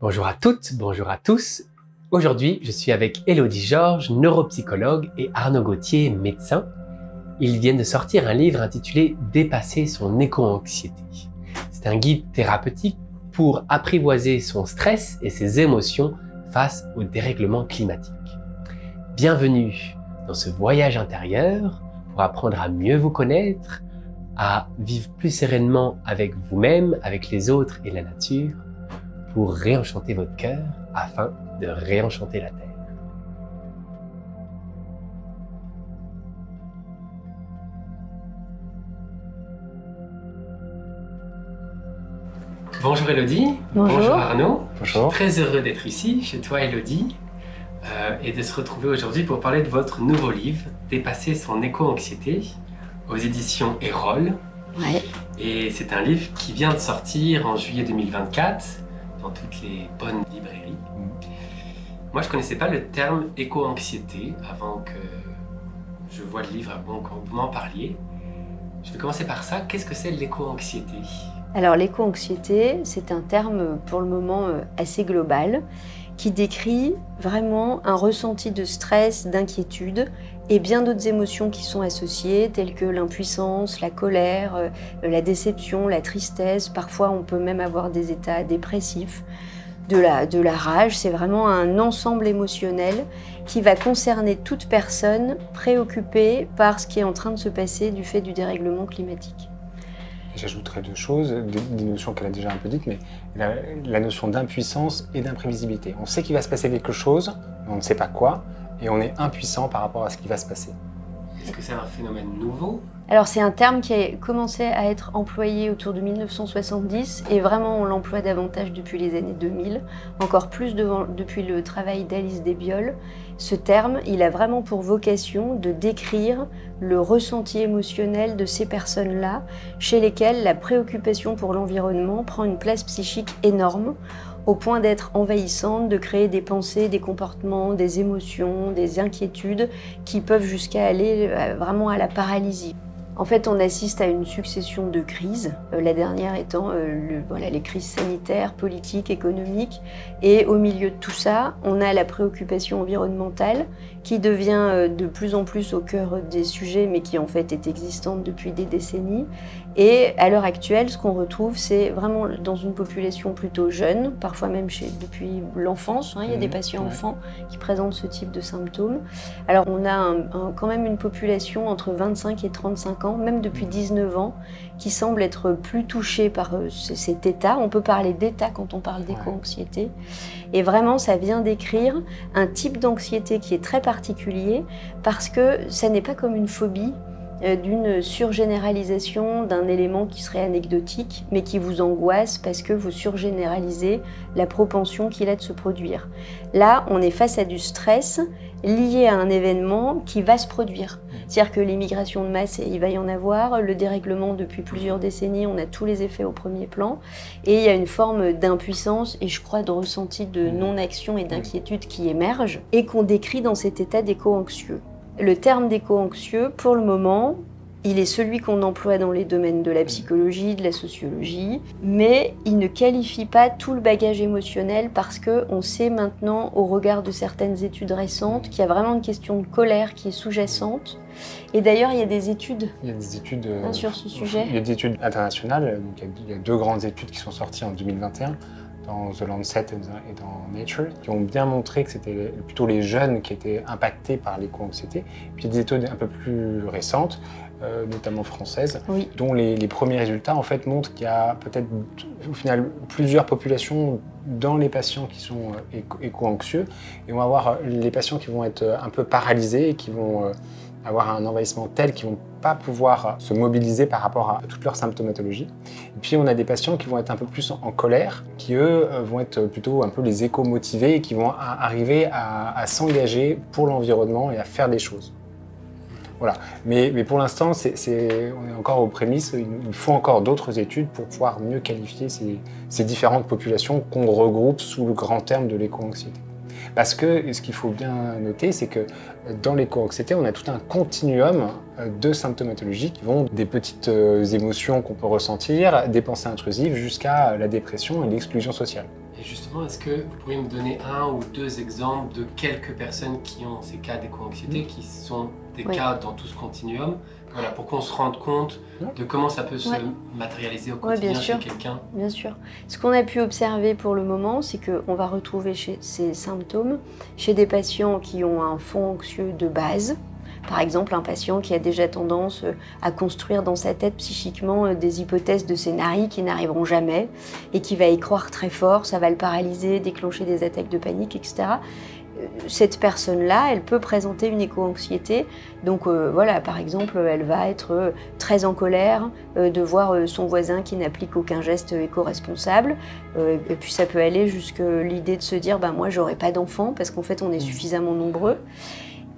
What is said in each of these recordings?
Bonjour à toutes, bonjour à tous. Aujourd'hui, je suis avec Élodie Georges, neuropsychologue, et Arnaud Gauthier, médecin. Ils viennent de sortir un livre intitulé « Dépasser son éco-anxiété ». C'est un guide thérapeutique pour apprivoiser son stress et ses émotions face au dérèglement climatique. Bienvenue dans ce voyage intérieur pour apprendre à mieux vous connaître, à vivre plus sereinement avec vous-même, avec les autres et la nature, pour réenchanter votre cœur afin de réenchanter la Terre. Bonjour Élodie. Bonjour Arnaud. Bonjour. Je suis très heureux d'être ici, chez toi Élodie, et de se retrouver aujourd'hui pour parler de votre nouveau livre, Dépasser son éco-anxiété, aux éditions Erol. Ouais. Et c'est un livre qui vient de sortir en juillet 2024 dans toutes les bonnes librairies. Moi, je ne connaissais pas le terme éco-anxiété avant que je voie le livre, avant que vous m'en parliez. Je vais commencer par ça. Qu'est-ce que c'est l'éco-anxiété ? Alors l'éco-anxiété, c'est un terme pour le moment assez global qui décrit vraiment un ressenti de stress, d'inquiétude et bien d'autres émotions qui sont associées, telles que l'impuissance, la colère, la déception, la tristesse. Parfois, on peut même avoir des états dépressifs, de la rage. C'est vraiment un ensemble émotionnel qui va concerner toute personne préoccupée par ce qui est en train de se passer du fait du dérèglement climatique. J'ajouterais deux choses, des notions qu'elle a déjà un peu dites, mais la notion d'impuissance et d'imprévisibilité. On sait qu'il va se passer quelque chose, mais on ne sait pas quoi, et on est impuissant par rapport à ce qui va se passer. Est-ce que c'est un phénomène nouveau ? Alors c'est un terme qui a commencé à être employé autour de 1970 et vraiment on l'emploie davantage depuis les années 2000, encore plus depuis le travail d'Alice Desbioles. Ce terme, il a vraiment pour vocation de décrire le ressenti émotionnel de ces personnes-là, chez lesquelles la préoccupation pour l'environnement prend une place psychique énorme, au point d'être envahissante, de créer des pensées, des comportements, des émotions, des inquiétudes qui peuvent jusqu'à aller vraiment à la paralysie. En fait, on assiste à une succession de crises, la dernière étant les crises sanitaires, politiques, économiques. Et au milieu de tout ça, on a la préoccupation environnementale qui devient de plus en plus au cœur des sujets, mais qui en fait est existante depuis des décennies. Et à l'heure actuelle, ce qu'on retrouve, c'est vraiment dans une population plutôt jeune, parfois même depuis l'enfance. Il y a des patients enfants qui présentent ce type de symptômes. Alors on a quand même une population entre 25 et 35 ans, même depuis 19 ans, qui semble être plus touchée par cet état. On peut parler d'état quand on parle d'éco-anxiété. Et vraiment, ça vient décrire un type d'anxiété qui est très particulier parce que ça n'est pas comme une phobie, d'une surgénéralisation d'un élément qui serait anecdotique, mais qui vous angoisse parce que vous surgénéralisez la propension qu'il a de se produire. Là, on est face à du stress lié à un événement qui va se produire. C'est-à-dire que l'immigration de masse, il va y en avoir, le dérèglement depuis plusieurs décennies, on a tous les effets au premier plan, et il y a une forme d'impuissance et je crois de ressenti de non-action et d'inquiétude qui émerge et qu'on décrit dans cet état d'éco-anxieux. Le terme d'éco-anxieux, pour le moment, il est celui qu'on emploie dans les domaines de la psychologie, de la sociologie, mais il ne qualifie pas tout le bagage émotionnel parce qu'on sait maintenant, au regard de certaines études récentes, qu'il y a vraiment une question de colère qui est sous-jacente. Et d'ailleurs, il y a des études, sur ce sujet. Il y a des études internationales, donc il y a deux grandes études qui sont sorties en 2021, dans The Lancet et dans Nature, qui ont bien montré que c'était plutôt les jeunes qui étaient impactés par l'éco-anxiété. Puis il y a des études un peu plus récentes, notamment françaises, dont les premiers résultats en fait montrent qu'il y a peut-être au final plusieurs populations dans les patients qui sont éco-anxieux, et on va avoir les patients qui vont être un peu paralysés et qui vont avoir un envahissement tel qu'ils ne vont pas pouvoir se mobiliser par rapport à toute leur symptomatologie. Et puis on a des patients qui vont être un peu plus en colère, qui eux vont être plutôt un peu les éco-motivés et qui vont arriver à s'engager pour l'environnement et à faire des choses. Voilà. Mais pour l'instant, on est encore aux prémices, il faut encore d'autres études pour pouvoir mieux qualifier ces différentes populations qu'on regroupe sous le grand terme de l'éco-anxiété. Parce que ce qu'il faut bien noter, c'est que dans l'éco-anxiété, on a tout un continuum de symptomatologie qui vont des petites émotions qu'on peut ressentir, des pensées intrusives, jusqu'à la dépression et l'exclusion sociale. Et justement, est-ce que vous pourriez me donner un ou deux exemples de quelques personnes qui ont ces cas d'éco-anxiété, qui sont des cas dans tout ce continuum, voilà, pour qu'on se rende compte de comment ça peut se matérialiser au quotidien chez quelqu'un? Bien sûr. Ce qu'on a pu observer pour le moment, c'est qu'on va retrouver ces symptômes chez des patients qui ont un fond anxieux de base. Par exemple, un patient qui a déjà tendance à construire dans sa tête psychiquement des hypothèses de scénarii qui n'arriveront jamais et qui va y croire très fort, ça va le paralyser, déclencher des attaques de panique, etc. Cette personne-là, elle peut présenter une éco-anxiété. Donc voilà, par exemple, elle va être très en colère de voir son voisin qui n'applique aucun geste éco-responsable. Et puis ça peut aller jusqu'à l'idée de se dire « moi, j'aurai pas d'enfant parce qu'en fait, on est suffisamment nombreux ».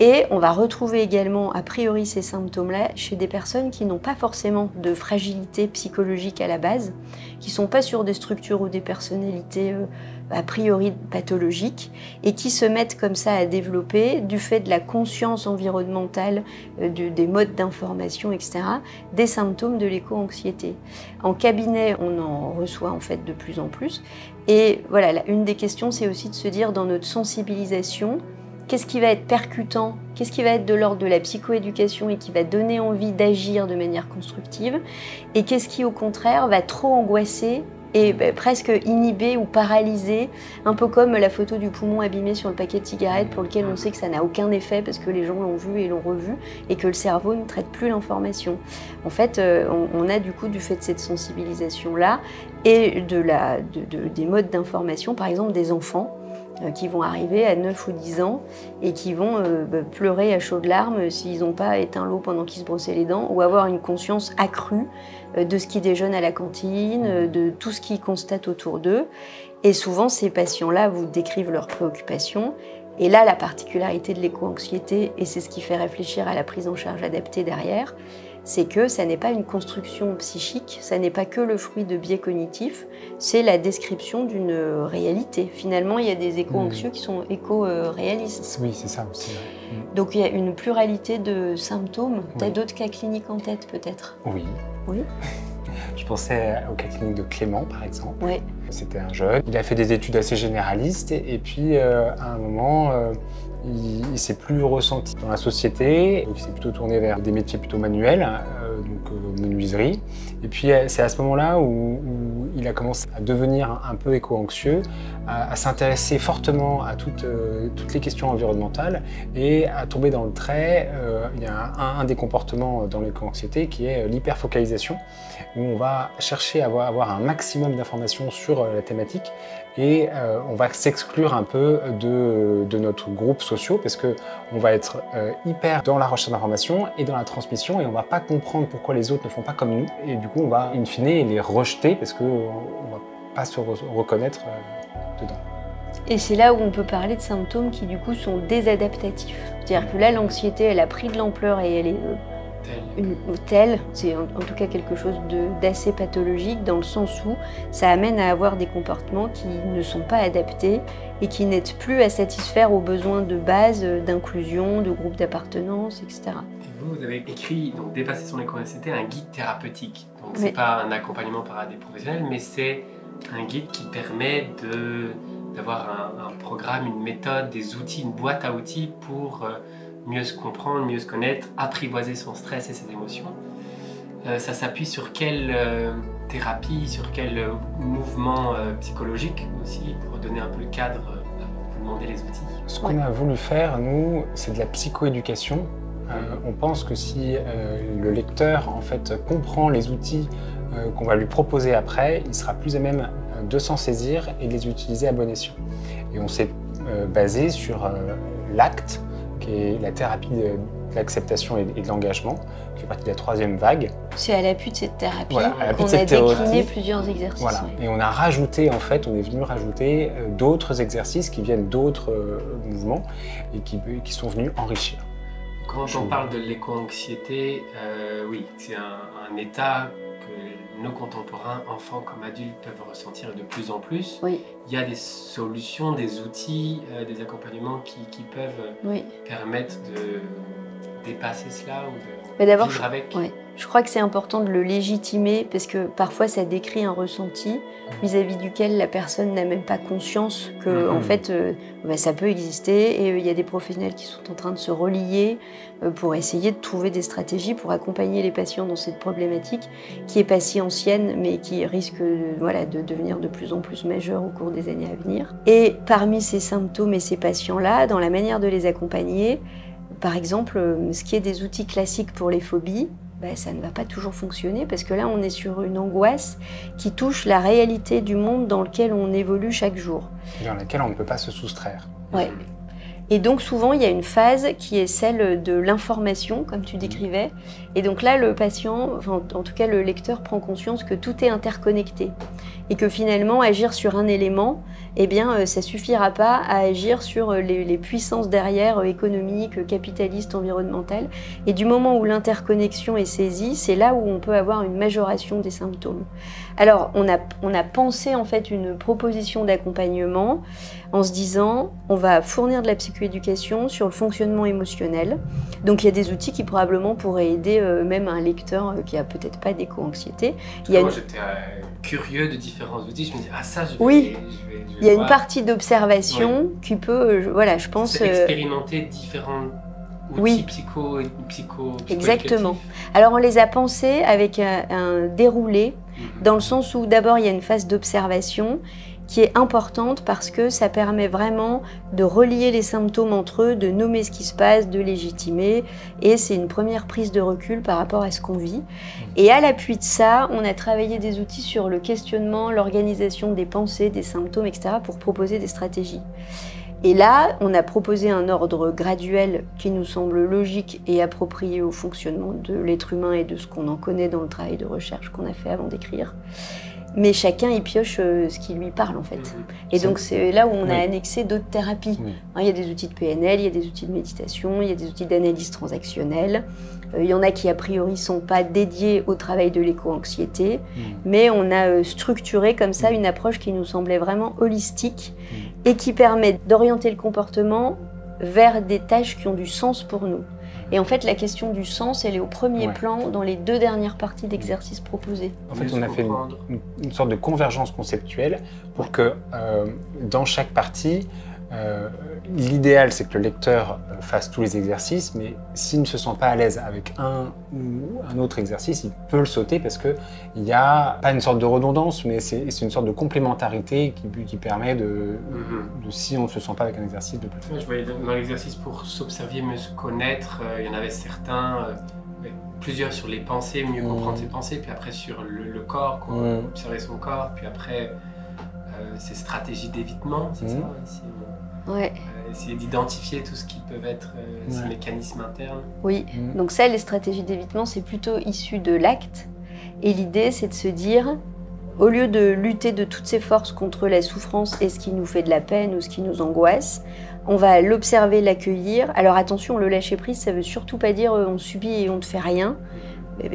Et on va retrouver également, a priori, ces symptômes-là chez des personnes qui n'ont pas forcément de fragilité psychologique à la base, qui ne sont pas sur des structures ou des personnalités a priori pathologiques, et qui se mettent comme ça à développer, du fait de la conscience environnementale, des modes d'information, etc., des symptômes de l'éco-anxiété. En cabinet, on en reçoit en fait de plus en plus. Et voilà, une des questions, c'est aussi de se dire, dans notre sensibilisation, qu'est-ce qui va être percutant, qu'est-ce qui va être de l'ordre de la psychoéducation et qui va donner envie d'agir de manière constructive, et qu'est-ce qui au contraire va trop angoisser et presque inhiber ou paralyser, un peu comme la photo du poumon abîmé sur le paquet de cigarettes pour lequel on sait que ça n'a aucun effet parce que les gens l'ont vu et l'ont revu et que le cerveau ne traite plus l'information. En fait, on a du coup, du fait de cette sensibilisation-là et des modes d'information, par exemple des enfants, qui vont arriver à 9 ou 10 ans et qui vont pleurer à chaudes larmes s'ils n'ont pas éteint l'eau pendant qu'ils se brossaient les dents, ou avoir une conscience accrue de ce qu'ils déjeunent à la cantine, de tout ce qu'ils constatent autour d'eux. Et souvent, ces patients-là vous décrivent leurs préoccupations. Et là, la particularité de l'éco-anxiété, et c'est ce qui fait réfléchir à la prise en charge adaptée derrière, c'est que ça n'est pas une construction psychique, ça n'est pas que le fruit de biais cognitifs, c'est la description d'une réalité. Finalement, il y a des éco-anxieux qui sont éco-réalistes. Oui, c'est ça aussi. Donc il y a une pluralité de symptômes. Tu as d'autres cas cliniques en tête peut-être? Oui. Oui. Je pensais au cas clinique de Clément, par exemple. Oui. C'était un jeune. Il a fait des études assez généralistes et puis à un moment, il s'est plus ressenti dans la société. Donc il s'est plutôt tourné vers des métiers plutôt manuels, donc menuiserie. Et puis c'est à ce moment-là où il a commencé à devenir un peu éco-anxieux, à s'intéresser fortement à toutes les questions environnementales et à tomber dans le trait. Il y a un des comportements dans l'éco-anxiété qui est l'hyperfocalisation, où on va chercher à avoir un maximum d'informations sur la thématique et on va s'exclure un peu de notre groupe social parce qu'on va être hyper dans la recherche d'informations et dans la transmission et on ne va pas comprendre pourquoi les autres ne font pas comme nous et du coup on va in fine les rejeter parce qu'on ne va pas se reconnaître dedans. Et c'est là où on peut parler de symptômes qui du coup sont désadaptatifs. C'est-à-dire que là l'anxiété elle a pris de l'ampleur et elle est telle, c'est en tout cas quelque chose d'assez pathologique dans le sens où ça amène à avoir des comportements qui ne sont pas adaptés et qui n'aident plus à satisfaire aux besoins de base, d'inclusion, de groupe d'appartenance, etc. Et vous avez écrit, donc Dépasser son éco-anxiété, un guide thérapeutique. Donc c'est pas un accompagnement par des professionnels, mais c'est un guide qui permet d'avoir un programme, une méthode, des outils, une boîte à outils pour mieux se comprendre, mieux se connaître, apprivoiser son stress et ses émotions. Ça s'appuie sur quelle thérapie, sur quel mouvement psychologique aussi, pour donner un peu le cadre, vous demander les outils. Ce qu'on a voulu faire, nous, c'est de la psychoéducation. On pense que si le lecteur en fait, comprend les outils qu'on va lui proposer après, il sera plus à même de s'en saisir et de les utiliser à bon escient. Et on s'est basé sur l'ACT, qui est la thérapie de l'acceptation et de l'engagement, qui fait partie de la 3e vague. C'est à l'appui de cette thérapie qu'on a décliné plusieurs exercices. Voilà. Et on a rajouté, en fait, on est venu rajouter d'autres exercices qui viennent d'autres mouvements et qui sont venus enrichir. Quand on parle de l'éco-anxiété, oui, c'est un état que nos contemporains, enfants comme adultes, peuvent ressentir de plus en plus. Oui. Il y a des solutions, des outils, des accompagnements qui peuvent permettre de dépasser cela ou de vivre avec. Ouais. Je crois que c'est important de le légitimer parce que parfois ça décrit un ressenti vis-à-vis duquel la personne n'a même pas conscience que en fait ça peut exister, et il y a des professionnels qui sont en train de se relier pour essayer de trouver des stratégies pour accompagner les patients dans cette problématique qui est pas si ancienne mais qui risque de devenir de plus en plus majeure au cours des années à venir. Et parmi ces symptômes et ces patients-là, dans la manière de les accompagner, par exemple, ce qui est des outils classiques pour les phobies, ça ne va pas toujours fonctionner parce que là, on est sur une angoisse qui touche la réalité du monde dans lequel on évolue chaque jour. Dans laquelle on ne peut pas se soustraire. Ouais. Et donc souvent, il y a une phase qui est celle de l'information, comme tu décrivais. Et donc là, le patient, enfin, en tout cas le lecteur, prend conscience que tout est interconnecté. Et que finalement, agir sur un élément, ça suffira pas à agir sur les puissances derrière, économiques, capitalistes, environnementales. Et du moment où l'interconnexion est saisie, c'est là où on peut avoir une majoration des symptômes. Alors, on a pensé en fait une proposition d'accompagnement en se disant, on va fournir de la psychoéducation sur le fonctionnement émotionnel. Donc il y a des outils qui probablement pourraient aider même un lecteur qui a peut-être pas d'éco-anxiété. Moi j'étais curieux de différents outils, je me dis ça je vais, oui, il y a voir. Une partie d'observation qui peut, je pense... expérimenter différents outils psycho Exactement. Alors on les a pensés avec un déroulé, dans le sens où d'abord il y a une phase d'observation qui est importante parce que ça permet vraiment de relier les symptômes entre eux, de nommer ce qui se passe, de légitimer, et c'est une première prise de recul par rapport à ce qu'on vit. Et à l'appui de ça, on a travaillé des outils sur le questionnement, l'organisation des pensées, des symptômes, etc. pour proposer des stratégies. Et là, on a proposé un ordre graduel qui nous semble logique et approprié au fonctionnement de l'être humain et de ce qu'on en connaît dans le travail de recherche qu'on a fait avant d'écrire. Mais chacun y pioche ce qui lui parle en fait. Et donc c'est là où on a annexé d'autres thérapies. Il y a des outils de PNL, il y a des outils de méditation, il y a des outils d'analyse transactionnelle. Il y en a qui a priori sont pas dédiés au travail de l'éco-anxiété, mais on a structuré comme ça une approche qui nous semblait vraiment holistique et qui permet d'orienter le comportement vers des tâches qui ont du sens pour nous. Et en fait, la question du sens, elle est au premier plan dans les 2 dernières parties d'exercices proposés. En fait, on a fait une sorte de convergence conceptuelle pour que dans chaque partie, l'idéal, c'est que le lecteur fasse tous les exercices, mais s'il ne se sent pas à l'aise avec un ou un autre exercice, il peut le sauter parce qu'il n'y a pas une sorte de redondance, mais c'est une sorte de complémentarité qui permet de, si on ne se sent pas avec un exercice, de plus. Je voyais dans l'exercice pour s'observer, mieux se connaître, il y en avait certains, plusieurs sur les pensées, mieux comprendre ses pensées, puis après sur le corps, observer son corps, puis après ces stratégies d'évitement, c'est ça ici, essayer d'identifier tout ce qui peut être ces mécanismes internes. Oui, donc ça, les stratégies d'évitement, c'est plutôt issu de l'acte. Et l'idée, c'est de se dire, au lieu de lutter de toutes ses forces contre la souffrance et ce qui nous fait de la peine ou ce qui nous angoisse, on va l'observer, l'accueillir. Alors attention, le lâcher prise, ça veut surtout pas dire on subit et on ne fait rien.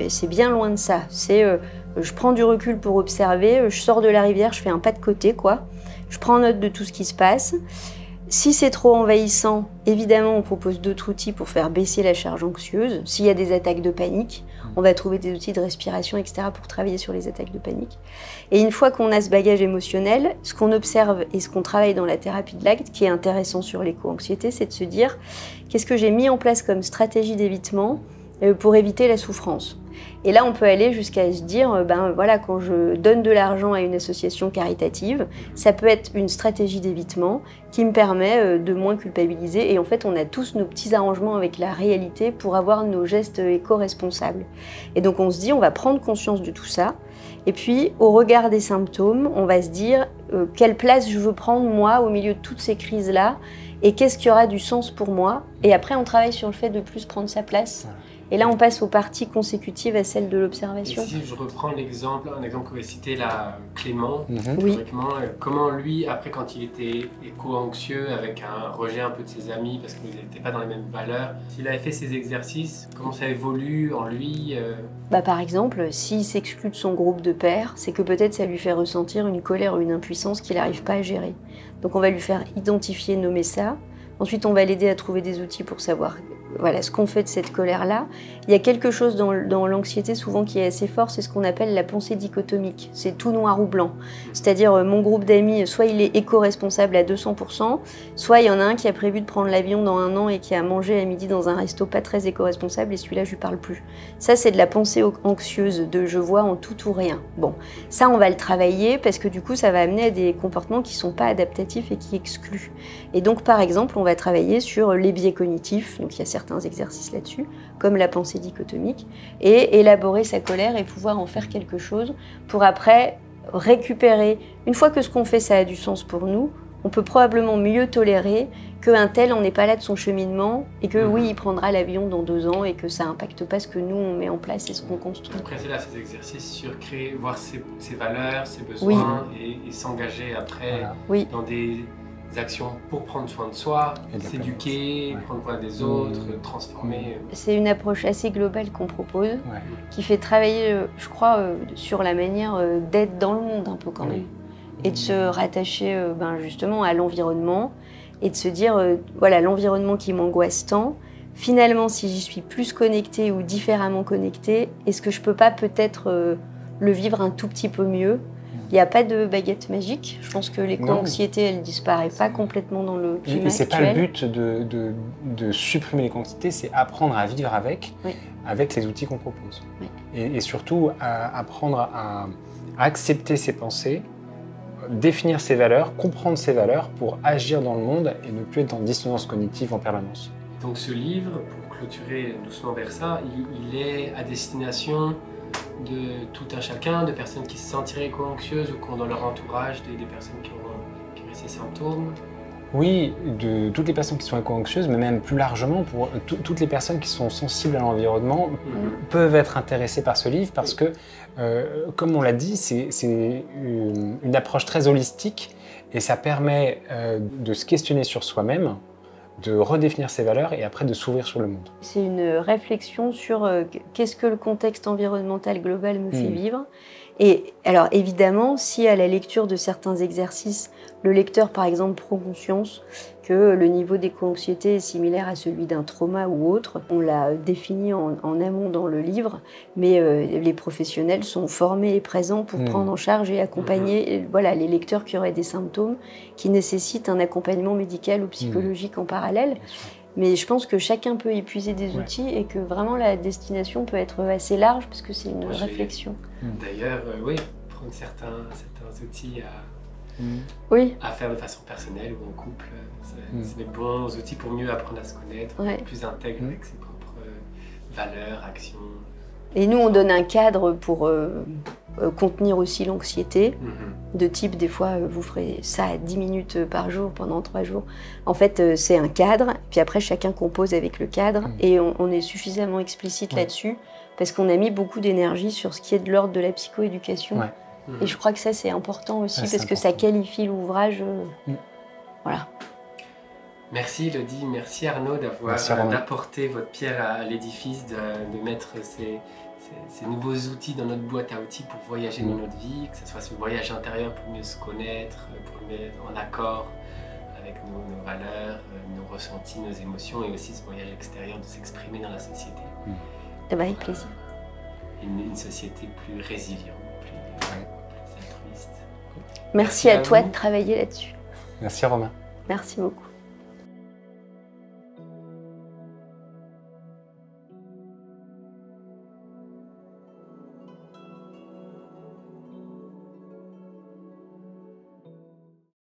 C'est bien loin de ça. C'est je prends du recul pour observer, je sors de la rivière, je fais un pas de côté, quoi. Je prends note de tout ce qui se passe. Si c'est trop envahissant, évidemment, on propose d'autres outils pour faire baisser la charge anxieuse. S'il y a des attaques de panique, on va trouver des outils de respiration, etc. pour travailler sur les attaques de panique. Et une fois qu'on a ce bagage émotionnel, ce qu'on observe et ce qu'on travaille dans la thérapie de l'acte, qui est intéressant sur l'éco-anxiété, c'est de se dire qu'est-ce que j'ai mis en place comme stratégie d'évitement pour éviter la souffrance. Et là, on peut aller jusqu'à se dire, quand je donne de l'argent à une association caritative, ça peut être une stratégie d'évitement qui me permet de moins culpabiliser. Et en fait, on a tous nos petits arrangements avec la réalité pour avoir nos gestes éco-responsables. Et donc, on se dit, on va prendre conscience de tout ça. Et puis, au regard des symptômes, on va se dire quelle place je veux prendre, moi, au milieu de toutes ces crises-là, et qu'est-ce qui aura du sens pour moi. Et après, on travaille sur le fait de plus prendre sa place. Et là, on passe aux parties consécutives à celles de l'observation. Si je reprends un exemple que vous avez cité là, Clément, oui. Comment lui, après quand il était éco-anxieux, avec un rejet un peu de ses amis, parce qu'ils n'étaient pas dans les mêmes valeurs, s'il avait fait ces exercices, comment ça évolue en lui Par exemple, s'il s'exclut de son groupe de pairs, c'est que peut-être ça lui fait ressentir une colère ou une impuissance qu'il n'arrive pas à gérer. Donc on va lui faire identifier, nommer ça. Ensuite, on va l'aider à trouver des outils pour savoir voilà, ce qu'on fait de cette colère-là. Il y a quelque chose dans l'anxiété souvent qui est assez fort, c'est ce qu'on appelle la pensée dichotomique. C'est tout noir ou blanc. C'est-à-dire mon groupe d'amis, soit il est éco-responsable à 200%, soit il y en a un qui a prévu de prendre l'avion dans 1 an et qui a mangé à midi dans un resto pas très éco-responsable et celui-là je lui parle plus. Ça c'est de la pensée anxieuse, de je vois en tout ou rien. Bon, ça on va le travailler parce que du coup ça va amener à des comportements qui sont pas adaptatifs et qui excluent. Et donc par exemple on va travailler sur les biais cognitifs, donc il y a certains exercices là-dessus, comme la pensée dichotomique, et élaborer sa colère et pouvoir en faire quelque chose pour après récupérer. Une fois que ce qu'on fait ça a du sens pour nous, on peut probablement mieux tolérer qu'un tel on n'est pas là de son cheminement et que oui il prendra l'avion dans 2 ans et que ça impacte pas ce que nous on met en place et ce qu'on construit. Après c'est là ces exercices sur créer, voir ses valeurs, ses besoins et s'engager après dans des actions pour prendre soin de soi, s'éduquer, prendre soin des autres, transformer. C'est une approche assez globale qu'on propose, qui fait travailler, je crois, sur la manière d'être dans le monde un peu quand même, et de se rattacher justement à l'environnement, et de se dire, voilà, l'environnement qui m'angoisse tant, finalement, si j'y suis plus connectée ou différemment connectée, est-ce que je peux pas peut-être le vivre un tout petit peu mieux? Il n'y a pas de baguette magique. Je pense que l'éco-anxiété, elle ne disparaît pas complètement dans le climat actuel. C'est pas le but de supprimer l'éco-anxiété, c'est apprendre à vivre avec les outils qu'on propose. Et surtout, apprendre à accepter ses pensées, définir ses valeurs, comprendre ses valeurs pour agir dans le monde et ne plus être en dissonance cognitive en permanence. Donc ce livre, pour clôturer doucement vers ça, il est à destination de tout un chacun, de personnes qui se sentiraient éco-anxieuses ou qui ont dans leur entourage des personnes qui ont ces symptômes. Oui, de toutes les personnes qui sont éco-anxieuses, mais même plus largement pour toutes les personnes qui sont sensibles à l'environnement peuvent être intéressées par ce livre parce que, comme on l'a dit, c'est une approche très holistique et ça permet de se questionner sur soi-même, de redéfinir ses valeurs et après de s'ouvrir sur le monde. C'est une réflexion sur qu'est-ce que le contexte environnemental global me fait vivre. Et alors évidemment, si à la lecture de certains exercices, le lecteur par exemple prend conscience que le niveau d'éco-anxiété est similaire à celui d'un trauma ou autre, on l'a défini en amont dans le livre, mais les professionnels sont formés et présents pour prendre en charge et accompagner les lecteurs qui auraient des symptômes qui nécessitent un accompagnement médical ou psychologique en parallèle. Mais je pense que chacun peut épuiser des outils et que vraiment la destination peut être assez large parce que c'est une réflexion. D'ailleurs, prendre certains outils à faire de façon personnelle ou en couple, c'est des bons outils pour mieux apprendre à se connaître, plus intègre avec ses propres valeurs, actions. Et nous, on donne un cadre pour contenir aussi l'anxiété, de type, des fois, vous ferez ça à 10 minutes par jour pendant 3 jours. En fait, c'est un cadre, puis après, chacun compose avec le cadre, et on est suffisamment explicite là-dessus, parce qu'on a mis beaucoup d'énergie sur ce qui est de l'ordre de la psychoéducation. Et je crois que ça, c'est important aussi, parce que ça qualifie l'ouvrage. Voilà. Merci Elodie, merci Arnaud d'apporter votre pierre à l'édifice, de mettre ces nouveaux outils dans notre boîte à outils pour voyager dans notre vie, que ce soit ce voyage intérieur pour mieux se connaître, pour mieux être en accord avec nos valeurs, nos ressentis, nos émotions, et aussi ce voyage extérieur de s'exprimer dans la société. Avec plaisir. Une société plus résiliente, plus altruiste. Merci à toi de travailler là-dessus. Merci Romain. Merci beaucoup.